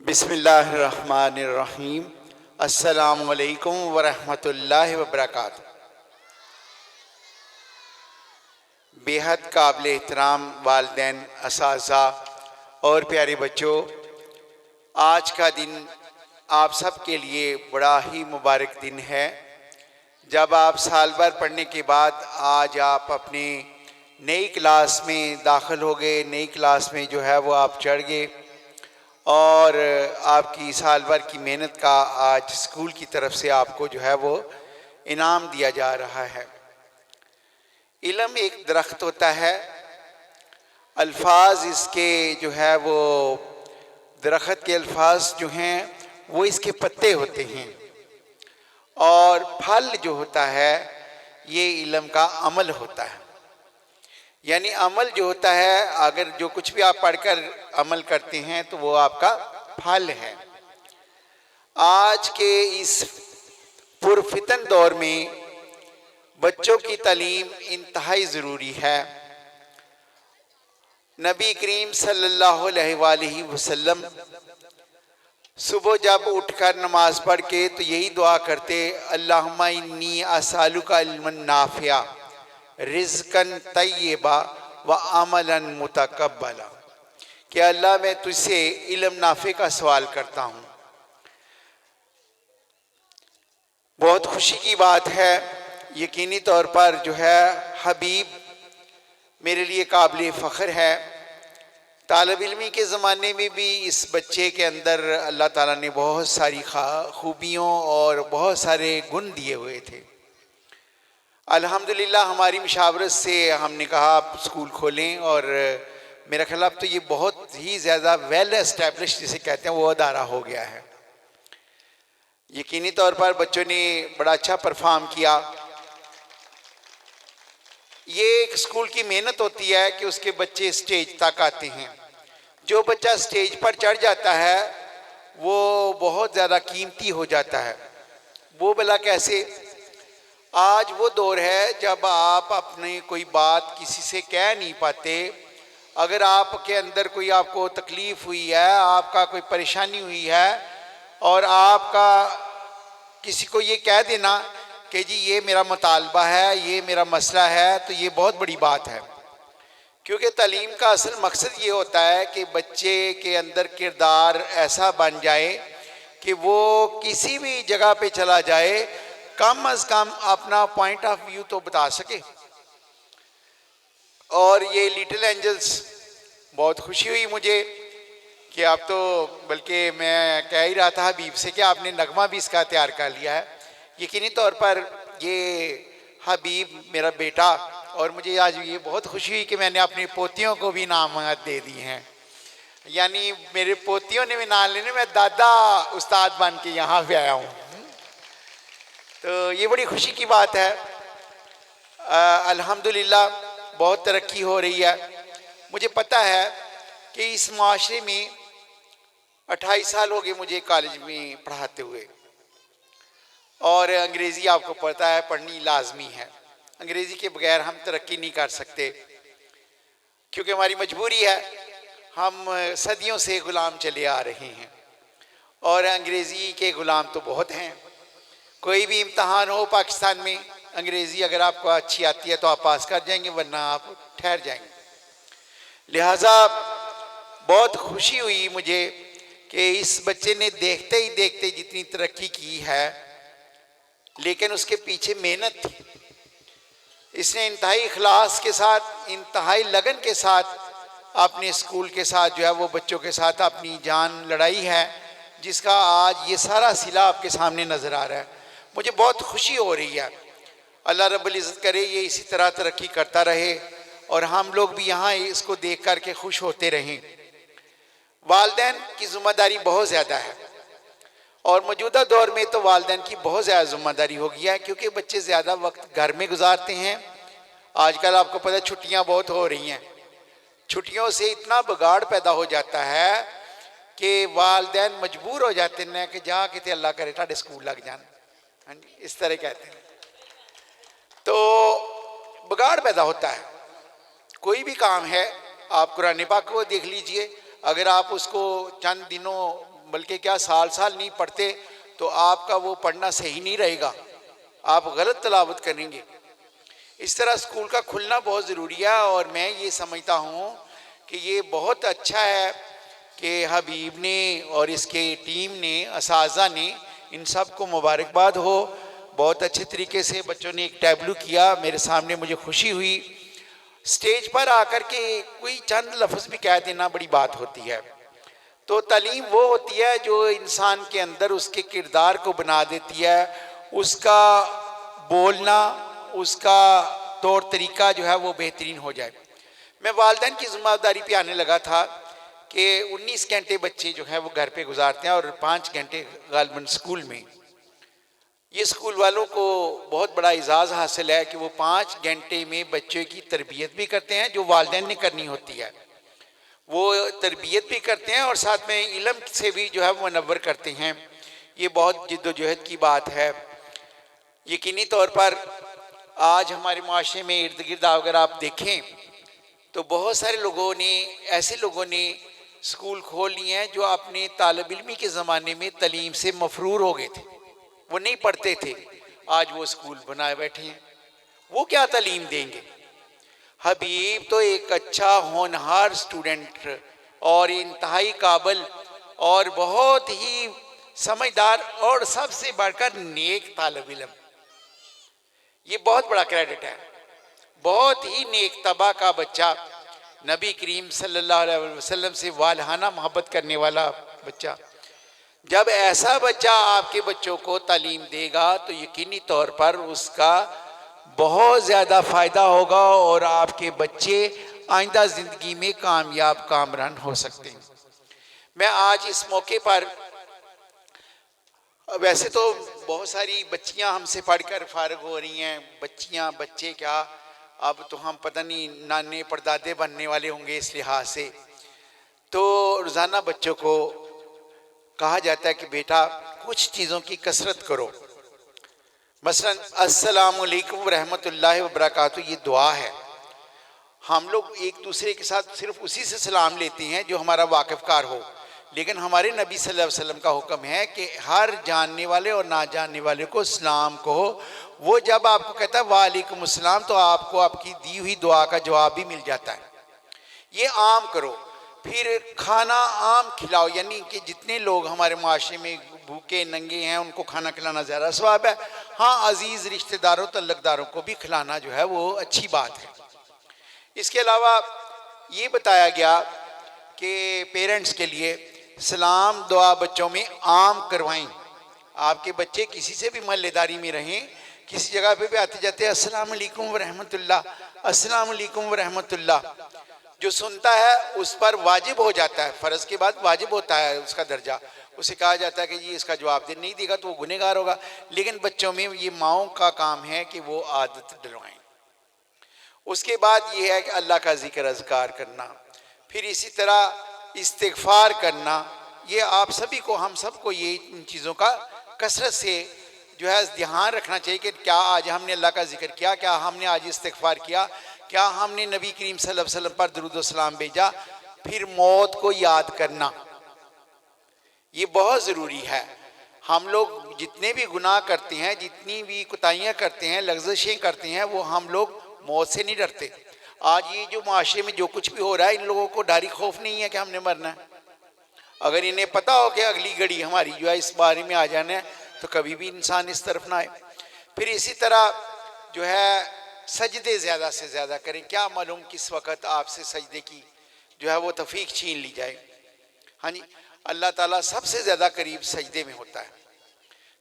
बिस्मिल्लाहिर्रहमानिर्रहीम। अस्सलामुअलैकुम वरहमतुल्लाहि वबरकातुहू। बेहद काबिल एहतराम वालिदैन, असातिज़ा और प्यारे बच्चों, आज का दिन आप सब के लिए बड़ा ही मुबारक दिन है। जब आप साल भर पढ़ने के बाद आज आप अपने नई क्लास में दाखिल हो गए, नई क्लास में जो है वो आप चढ़ गए और आपकी साल भर की मेहनत का आज स्कूल की तरफ से आपको जो है वो इनाम दिया जा रहा है। इल्म एक दरख्त होता है, अल्फाज इसके जो है वो दरख्त के अल्फाज जो हैं वो इसके पत्ते होते हैं और फल जो होता है ये इल्म का अमल होता है। यानी अमल जो होता है, अगर जो कुछ भी आप पढ़कर अमल करते हैं तो वो आपका फल है। आज के इस पुरफितन दौर में बच्चों की तालीम इंतहाई ज़रूरी है। नबी करीम सल्लल्लाहु अलैहि वसल्लम सुबह जब उठकर नमाज पढ़ के तो यही दुआ करते, अल्लाहुम्मा इन्नी अस्अलुका इल्मन नाफिया रिज़्क़न तय्यबा व अमलन मुतक़ब्बला, कि अल्लाह मैं तुझसे इल्म नाफे का सवाल करता हूँ। बहुत खुशी की बात है, यकीनी तौर पर जो है हबीब मेरे लिए काबिल फ़ख्र है। तालिब इल्मी के ज़माने में भी इस बच्चे के अंदर अल्लाह ताला ने बहुत सारी खूबियों और बहुत सारे गुण दिए हुए थे। अल्हम्दुलिल्लाह हमारी मुशावरत से हमने कहा आप स्कूल खोलें और मेरा ख्याल अब तो ये बहुत ही ज़्यादा वेल एस्टेब्लिश जिसे कहते हैं वो अदारा हो गया है। यकीनी तौर पर बच्चों ने बड़ा अच्छा परफॉर्म किया। ये एक स्कूल की मेहनत होती है कि उसके बच्चे स्टेज तक आते हैं। जो बच्चा स्टेज पर चढ़ जाता है वो बहुत ज़्यादा कीमती हो जाता है। वो भला कैसे? आज वो दौर है जब आप अपने कोई बात किसी से कह नहीं पाते। अगर आपके अंदर कोई आपको तकलीफ़ हुई है, आपका कोई परेशानी हुई है और आपका किसी को ये कह देना कि जी ये मेरा मुतालबा है, ये मेरा मसला है, तो ये बहुत बड़ी बात है। क्योंकि तालीम का असल मकसद ये होता है कि बच्चे के अंदर किरदार ऐसा बन जाए कि वो किसी भी जगह पे चला जाए कम अज़ कम अपना पॉइंट ऑफ व्यू तो बता सके। और ये लिटिल एंजल्स, बहुत खुशी हुई मुझे कि आप तो, बल्कि मैं कह ही रहा था हबीब से कि आपने नगमा भी इसका तैयार कर लिया है। यकीनी तौर पर ये हबीब मेरा बेटा, और मुझे आज ये बहुत खुशी हुई कि मैंने अपनी पोतियों को भी इनामात दे दी हैं। यानी मेरे पोतियों ने भी नाम लेने, मैं दादा उस्ताद बन के यहाँ पे आया हूँ, तो ये बड़ी खुशी की बात है। अल्हम्दुलिल्लाह बहुत तरक्की हो रही है। मुझे पता है कि इस माशरे में 28 साल हो गए मुझे कॉलेज में पढ़ाते हुए, और अंग्रेज़ी आपको पता है पढ़नी लाजमी है। अंग्रेज़ी के बगैर हम तरक्की नहीं कर सकते क्योंकि हमारी मजबूरी है। हम सदियों से ग़ुलाम चले आ रहे हैं और अंग्रेज़ी के ग़ुलाम तो बहुत हैं। कोई भी इम्तहान हो पाकिस्तान में, अंग्रेज़ी अगर आपको अच्छी आती है तो आप पास कर जाएंगे, वरना आप ठहर जाएंगे। लिहाजा बहुत खुशी हुई मुझे कि इस बच्चे ने देखते ही देखते जितनी तरक्की की है, लेकिन उसके पीछे मेहनत थी। इसने इंतहाई इखलास के साथ, इंतहाई लगन के साथ अपने स्कूल के साथ जो है वो बच्चों के साथ अपनी जान लड़ाई है, जिसका आज ये सारा सिला आपके सामने नज़र आ रहा है। मुझे बहुत खुशी हो रही है। अल्लाह रब्बुल इज़्ज़त करे ये इसी तरह तरक्की करता रहे और हम लोग भी यहाँ इसको देख कर के खुश होते रहें। वालिदैन की ज़िम्मेदारी बहुत ज़्यादा है और मौजूदा दौर में तो वालिदैन की बहुत ज़्यादा ज़िम्मेदारी हो गई है, क्योंकि बच्चे ज़्यादा वक्त घर में गुजारते हैं। आजकल आपको पता है छुट्टियाँ बहुत हो रही हैं। छुट्टियों से इतना बिगाड़ पैदा हो जाता है कि वालिदैन मजबूर हो जाते हैं कि जा के अल्लाह करे ताड़े स्कूल लग जान, हाँ जी, इस तरह कहते हैं। तो बिगाड़ पैदा होता है। कोई भी काम है, आप कुरान पाक को देख लीजिए, अगर आप उसको चंद दिनों बल्कि क्या साल साल नहीं पढ़ते तो आपका वो पढ़ना सही नहीं रहेगा, आप गलत तिलावत करेंगे। इस तरह स्कूल का खुलना बहुत ज़रूरी है और मैं ये समझता हूँ कि ये बहुत अच्छा है कि हबीब ने और इसके टीम ने, असातिज़ा ने, इन सब को मुबारकबाद हो। बहुत अच्छे तरीके से बच्चों ने एक टैबलू किया मेरे सामने, मुझे खुशी हुई। स्टेज पर आकर के कोई चंद लफ्ज़ भी कह देना बड़ी बात होती है। तो तालीम वो होती है जो इंसान के अंदर उसके किरदार को बना देती है, उसका बोलना, उसका तौर तरीका जो है वो बेहतरीन हो जाए। मैं वालिदैन की ज़िम्मेदारी पे आने लगा था कि 19 घंटे बच्चे जो हैं वो घर पे गुजारते हैं और 5 घंटे गालिबन स्कूल में। ये स्कूल वालों को बहुत बड़ा एजाज़ हासिल है कि वो 5 घंटे में बच्चों की तरबियत भी करते हैं जो वालिदैन ने करनी होती है, वो तरबियत भी करते हैं और साथ में इल्म से भी जो है वो मुनव्वर करते हैं। ये बहुत जिद्दोजहद की बात है। यकीनी तौर पर आज हमारे माशरे में इर्द गिर्द अगर आप देखें तो बहुत सारे लोगों ने, ऐसे लोगों ने स्कूल खोल लिए हैं जो अपने तालिब इल्मी के ज़माने में तालीम से मफरूर हो गए थे, वो नहीं पढ़ते थे, आज वो स्कूल बनाए बैठे हैं। वो क्या तालीम देंगे? हबीब तो एक अच्छा होनहार स्टूडेंट और इंतहाई काबिल और बहुत ही समझदार और सबसे बढ़कर नेक तालिब इल्म, ये बहुत बड़ा क्रेडिट है। बहुत ही नेक तबा का बच्चा, नबी करीम सल्लल्लाहु अलैहि वसल्लम से वालहाना मोहब्बत करने वाला बच्चा, जब ऐसा बच्चा आपके बच्चों को तालीम देगा तो यकीनी तौर पर उसका बहुत ज़्यादा फ़ायदा होगा और आपके बच्चे आइंदा ज़िंदगी में कामयाब कामरान हो सकते हैं। मैं आज इस मौके पर, वैसे तो बहुत सारी बच्चियां हमसे पढ़कर फारिग हो रही हैं, बच्चियां बच्चे क्या, अब तो हम पता नहीं नाने परदादे बनने वाले होंगे इस लिहाज से। तो रोज़ाना बच्चों को कहा जाता है कि बेटा कुछ चीज़ों की कसरत करो। मसलन अस्सलामु अलैकुम रहमतुल्लाहि व बरकातहू, ये दुआ है। हम लोग एक दूसरे के साथ सिर्फ उसी से सलाम लेते हैं जो हमारा वाकिफ़कार हो, लेकिन हमारे नबी सल्लल्लाहु अलैहि वसल्लम का हुक्म है कि हर जानने वाले और ना जानने वाले को सलाम कहो। वो जब आपको कहता है वालेकुम अस्सलाम तो आपको आपकी दी हुई दुआ का जवाब भी मिल जाता है। ये आम करो। फिर खाना आम खिलाओ, यानी कि जितने लोग हमारे माशरे में भूखे नंगे हैं उनको खाना खिलाना ज़्यादा सवाब है। हाँ, अजीज़ रिश्तेदारों तल्लकदारों को भी खिलाना जो है वो अच्छी बात है। इसके अलावा ये बताया गया कि पेरेंट्स के लिए सलाम दुआ बच्चों में आम करवाएं। आपके बच्चे किसी से भी महल्लेदारी में रहें, किसी जगह पे भी आते जाते अस्सलाम वालेकुम व रहमतुल्लाह, अस्सलाम वालेकुम व रहमतुल्लाह, जो सुनता है उस पर वाजिब हो जाता है, फ़र्ज़ के बाद वाजिब होता है उसका दर्जा। उसे कहा जाता है कि ये इसका जवाब दे, नहीं देगा तो वो गुनहगार होगा। लेकिन बच्चों में ये माओं का काम है कि वो आदत डलवाएं। उसके बाद ये है कि अल्लाह का जिक्र अज़कार करना, फिर इसी तरह इस्तिग़फ़ार करना। ये आप सभी को, हम सबको ये इन चीज़ों का कसरत से जो है ध्यान रखना चाहिए कि क्या आज हमने अल्लाह का जिक्र किया, क्या हमने आज इस्तिग़फ़ार किया, क्या हमने नबी करीम सल्लल्लाहु अलैहि वसल्लम पर दुरूद व सलाम भेजा। फिर मौत को याद करना, ये बहुत ज़रूरी है। हम लोग जितने भी गुनाह करते हैं, जितनी भी कोताहियाँ करते हैं, लग़्ज़िशें करते हैं, वो हम लोग मौत से नहीं डरते। आज ये जो माशरे में जो कुछ भी हो रहा है, इन लोगों को डर खौफ नहीं है कि हमने मरना है। अगर इन्हें पता हो कि अगली घड़ी हमारी जो है इस बारे में आ जाना है तो कभी भी इंसान इस तरफ ना आए। फिर इसी तरह जो है सजदे ज़्यादा से ज़्यादा करें। क्या मालूम किस वक़्त आपसे सजदे की जो है वो तौफीक छीन ली जाए। हाँ जी, अल्लाह ताला सबसे ज़्यादा करीब सजदे में होता है।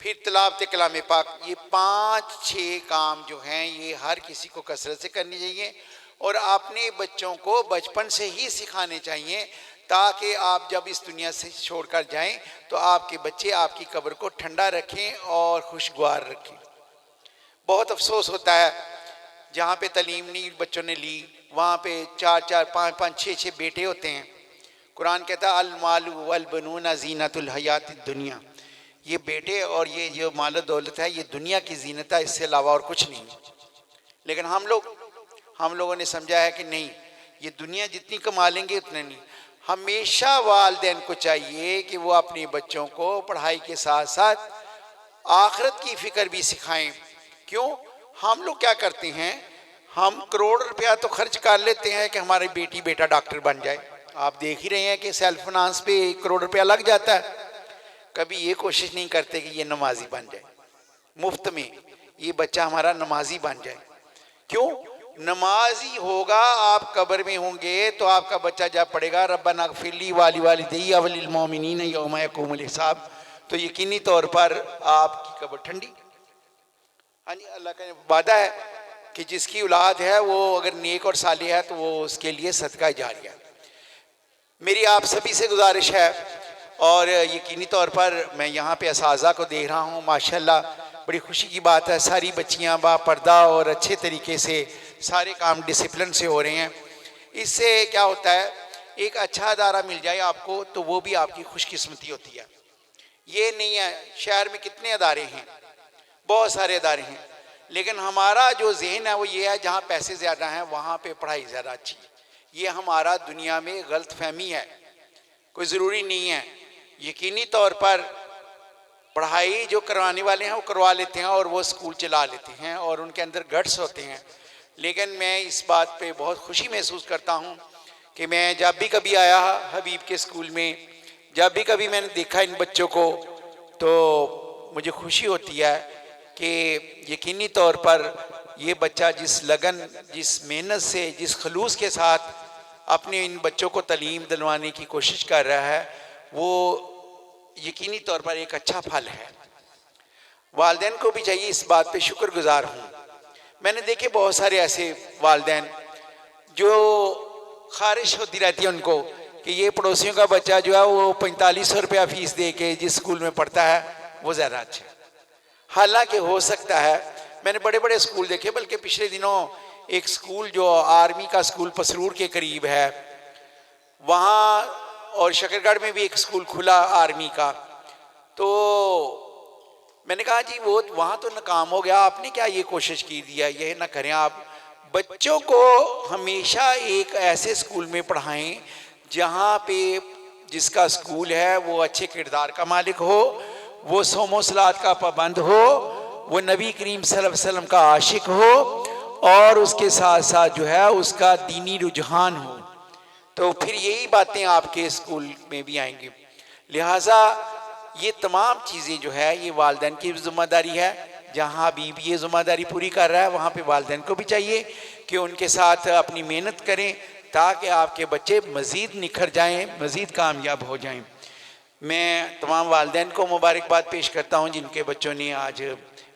फिर तिलावत कलाम पाक, ये 5-6 काम जो हैं ये हर किसी को कसरत से करनी चाहिए और अपने बच्चों को बचपन से ही सिखाने चाहिए, ताकि आप जब इस दुनिया से छोड़कर जाएं तो आपके बच्चे आपकी कब्र को ठंडा रखें और खुशगवार रखें। बहुत अफसोस होता है जहाँ पे तालीम नहीं बच्चों ने ली, वहाँ पे 4-4, 5-5, 6-6 बेटे होते हैं। कुरान कहता है अल मालु वल बनूना ज़ीनतुल हयातिद दुनिया, ये बेटे और ये जो माल दौलत है ये दुनिया की ज़ीनत है, इससे अलावा और कुछ नहीं। लेकिन हम लोगों ने समझा है कि नहीं, ये दुनिया जितनी कमा लेंगे उतने नहीं। हमेशा वालिदैन को चाहिए कि वो अपने बच्चों को पढ़ाई के साथ साथ आखिरत की फिक्र भी सिखाएं। क्यों? हम लोग क्या करते हैं, हम करोड़ रुपया तो खर्च कर लेते हैं कि हमारी बेटी बेटा डॉक्टर बन जाए। आप देख ही रहे हैं कि सेल्फ फाइनेंस पे 1 करोड़ रुपया लग जाता है। कभी ये कोशिश नहीं करते कि ये नमाजी बन जाए, मुफ्त में ये बच्चा हमारा नमाजी बन जाए। क्यों? नमाजी होगा, आप कब्र में होंगे तो आपका बच्चा जब पढ़ेगा रब्बना ग़फ़िरली वाली वालिदैया वलिल मोमिनीन यौम यक़ूमुल हिसाब, तो यकीनी तौर पर आपकी कब्र ठंडी। हाँ जी, अल्लाह का वादा है कि जिसकी औलाद है वो अगर नेक और सालिह है तो वो उसके लिए सदका जारिया। मेरी आप सभी से गुजारिश है, और यकीनी तौर पर मैं यहाँ पे असाज़ा को देख रहा हूँ, माशाल्लाह बड़ी खुशी की बात है, सारी बच्चियाँ बापर्दा और अच्छे तरीके से सारे काम डिसिप्लिन से हो रहे हैं। इससे क्या होता है, एक अच्छा अदारा मिल जाए आपको तो वो भी आपकी खुशकिस्मती होती है। ये नहीं है, शहर में कितने अदारे हैं, बहुत सारे अदारे हैं, लेकिन हमारा जो जहन है वो ये है जहाँ पैसे ज़्यादा हैं वहाँ पे पढ़ाई ज़्यादा अच्छी है। ये हमारा दुनिया में गलत फहमी है, कोई ज़रूरी नहीं है। यकीनी तौर पर पढ़ाई जो करवाने वाले हैं वो करवा लेते हैं और वो स्कूल चला लेते हैं और उनके अंदर गट्स होते हैं। लेकिन मैं इस बात पे बहुत खुशी महसूस करता हूँ कि मैं जब भी कभी आया हबीब के स्कूल में, जब भी कभी मैंने देखा इन बच्चों को, तो मुझे खुशी होती है कि यकीनी तौर पर ये बच्चा जिस लगन, जिस मेहनत से, जिस खलूस के साथ अपने इन बच्चों को तालीम दिलवाने की कोशिश कर रहा है, वो यकीनी तौर पर एक अच्छा फल है। वालिदैन को भी चाहिए इस बात पे शुक्रगुजार हूँ। मैंने देखे बहुत सारे ऐसे वालिदैन जो ख़ारिश होती रहती है उनको कि ये पड़ोसियों का बच्चा जो है वो 4500 रुपया फ़ीस दे के जिस स्कूल में पढ़ता है वो ज़्यादा अच्छा है। हालांकि हो सकता है, मैंने बड़े बड़े स्कूल देखे, बल्कि पिछले दिनों एक स्कूल जो आर्मी का स्कूल पसरूर के करीब है वहाँ, और शकरगढ़ में भी एक स्कूल खुला आर्मी का, तो मैंने कहा जी वो वहाँ तो नाकाम हो गया, आपने क्या ये कोशिश की दिया, ये ना करें आप। बच्चों को हमेशा एक ऐसे स्कूल में पढ़ाएं जहाँ पे जिसका स्कूल है वो अच्छे किरदार का मालिक हो, वो सोमो सलात का पाबंद हो, वो नबी करीम सल्लल्लाहु अलैहि वसल्लम का आशिक हो, और उसके साथ साथ जो है उसका दीनी रुझान हो। तो फिर यही बातें आपके स्कूल में भी आएंगी। लिहाजा ये तमाम चीज़ें जो है ये वालिदैन की ज़िम्मेदारी है। जहाँ भी ये ज़िम्मेदारी पूरी कर रहा है वहाँ पे वालिदैन को भी चाहिए कि उनके साथ अपनी मेहनत करें ताकि आपके बच्चे मज़ीद निखर जाएं, मज़ीद कामयाब हो जाएं। मैं तमाम वालिदैन को मुबारकबाद पेश करता हूँ जिनके बच्चों ने आज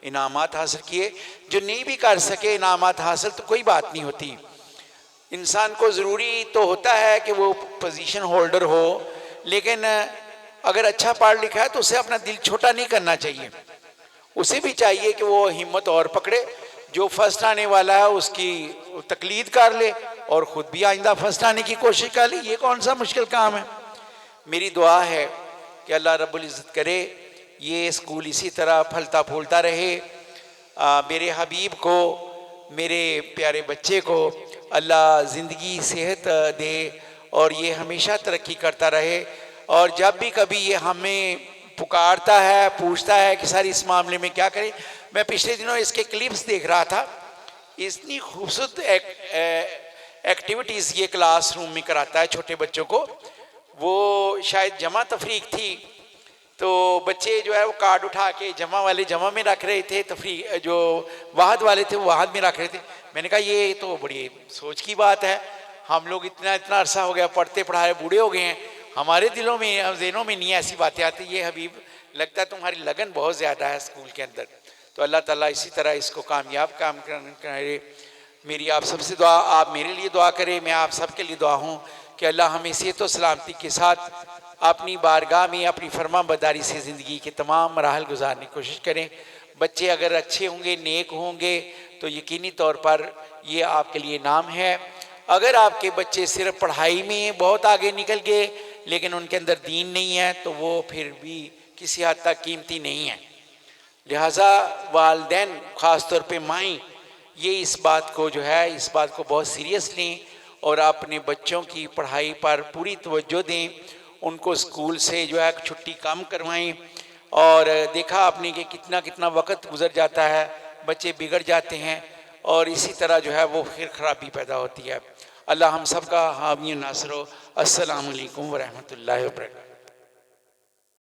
इनामात हासिल किए। जो नहीं भी कर सके इनामात हासिल तो कोई बात नहीं होती, इंसान को ज़रूरी तो होता है कि वो पोजीशन होल्डर हो, लेकिन अगर अच्छा पढ़ लिखा है तो उसे अपना दिल छोटा नहीं करना चाहिए। उसे भी चाहिए कि वो हिम्मत और पकड़े, जो फर्स्ट आने वाला है उसकी तकलीद कर ले और ख़ुद भी आइंदा फर्स्ट आने की कोशिश कर ले। ये कौन सा मुश्किल काम है। मेरी दुआ है कि अल्लाह रब्बुल इज़्ज़त करे ये स्कूल इसी तरह फलता फूलता रहे। मेरे हबीब को, मेरे प्यारे बच्चे को अल्लाह ज़िंदगी सेहत दे और ये हमेशा तरक्की करता रहे। और जब भी कभी ये हमें पुकारता है, पूछता है कि सर इस मामले में क्या करें, मैं पिछले दिनों इसके क्लिप्स देख रहा था, इतनी खूबसूरत एक्टिविटीज़ ये क्लासरूम में कराता है छोटे बच्चों को। वो शायद जमा तफरीक थी, तो बच्चे जो है वो कार्ड उठा के जमा वाले जमा में रख रहे थे, तफरीक जो वाहद वाले थे वो वाहद में रख रहे थे। मैंने कहा ये तो बड़ी सोच की बात है, हम लोग इतना अरसा हो गया पढ़ते पढ़ाए बूढ़े हो गए हैं, हमारे दिलों में ज़हनों में नहीं ऐसी बातें आती। ये हबीब लगता है तुम्हारी लगन बहुत ज़्यादा है स्कूल के अंदर, तो अल्लाह ताला इसी तरह इसको कामयाब काम करे। मेरी आप सबसे दुआ, आप मेरे लिए दुआ करें, मैं आप सब के लिए दुआ हूँ कि अल्लाह हमें सेहत व सलामती के साथ अपनी बारगाह में अपनी फरमाबरदारी से ज़िंदगी के तमाम मराहल गुजारने की कोशिश करें। बच्चे अगर अच्छे होंगे, नेक होंगे, तो यकीनी तौर पर ये आपके लिए नाम है। अगर आपके बच्चे सिर्फ पढ़ाई में बहुत आगे निकल गए लेकिन उनके अंदर दीन नहीं है तो वो फिर भी किसी हद तक कीमती नहीं है। लिहाजा वालिदैन ख़ास तौर पे माएँ ये इस बात को जो है, इस बात को बहुत सीरियस लें और अपने बच्चों की पढ़ाई पर पूरी तवज्जो दें, उनको स्कूल से जो है छुट्टी कम करवाएं। और देखा आपने कि कितना कितना वक्त गुजर जाता है, बच्चे बिगड़ जाते हैं और इसी तरह जो है वो फिर खराबी पैदा होती है। अल्लाह हम सब का हामी नासर हो। अस्सलामु अलैकुम व रहमतुल्लाहि व बरकातहू।